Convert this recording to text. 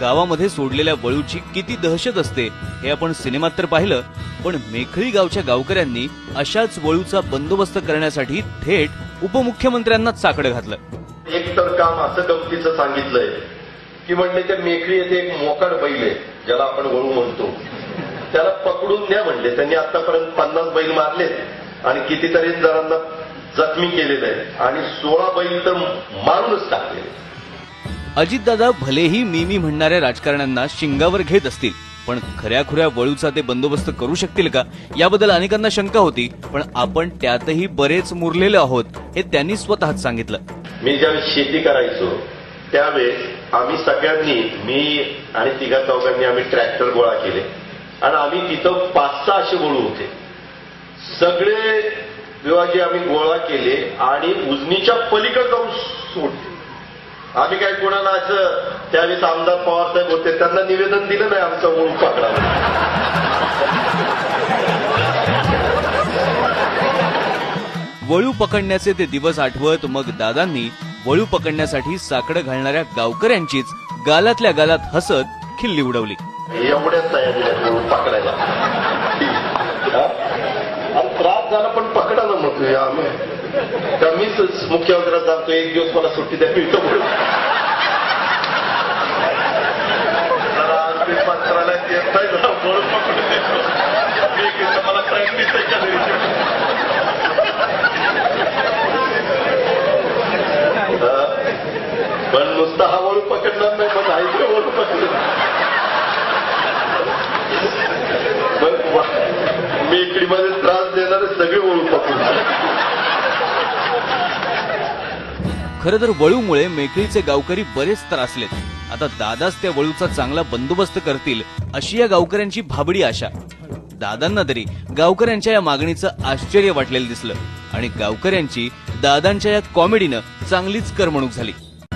गावामध्ये सोडलेल्या वळूची किती दहशत असते हे आपण सिनेमात तर पाहिलं, पण मेखळी गावच्या गावकऱ्यांनी अशाच वळूचा बंदोबस्त करण्यासाठी थेट उपमुख्यमंत्र्यांनाच साकडं घातलं. एक तर काम असं गमतीचं सांगितलंय की म्हणले त्या मेखळी येथे एक मोकाट बैल आहे ज्याला आपण वळू म्हणतो, त्याला पकडून द्या म्हणले. त्यांनी आतापर्यंत 50 बैल मारलेत आणि कितीतरी जणांना जखमी केलेलं आहे आणि 16 बैल तर मारूनच टाकलेले. अजितदादा भलेही मी म्हणणाऱ्या राजकारण्यांना शिंगावर घेत असतील, पण खऱ्याखुऱ्या वळूचा ते बंदोबस्त करू शकतील का याबद्दल अनेकांना शंका होती. पण आपण त्यातही बरेच मुरलेलो आहोत हे त्यांनी स्वतःच सांगितलं. मी ज्यावेळेस शेती करायचो त्यावेळेस आम्ही सगळ्यांनी, मी आणि तिघा चौघांनी आम्ही ट्रॅक्टर गोळा केले आणि आम्ही तिथं 5-6 असे वळू होते. सगळे विवाजी आम्ही गोळा केले आणि उजनीच्या पलीकडे जाऊन सोडले. आम्ही काय कोणाला असं, त्यावेळेस आमदार पवार साहेब होते, त्यांना निवेदन दिलं नाही आमचा वळू पकडावा. वळू पकडण्याचे ते दिवस आठवत मग दादांनी वळू पकडण्यासाठी साकडं घालणाऱ्या गावकऱ्यांचीच गालातल्या गालात हसत खिल्ली उडवली. एवढ्याच तयारी वळू पकडायला आणि त्रास झाला पण पकडा ना मग आम्ही. तर मीच मुख्यमंत्र्याला सांगतो एक दिवस मला सुट्टी द्या, मी मंत्रालयात येत नाही जरा वळू पकडून देतो, मला प्रॅक्टिस पण नुसता हा वळू पकडणार नाही, पण आईचं वळू पकडणार. मेकडीमध्ये त्रास देणारे सगळे वळू पकडणार. खरं तर वळूमुळे मेखळीचे गावकरी बरेच त्रासलेत. आता दादाच त्या वळूचा चांगला बंदोबस्त करतील अशी या गावकऱ्यांची भाबडी आशा. दादांना तरी गावकऱ्यांच्या या मागणीचं आश्चर्य वाटलेलं दिसलं आणि गावकऱ्यांची दादांच्या या कॉमेडीनं चांगलीच करमणूक झाली.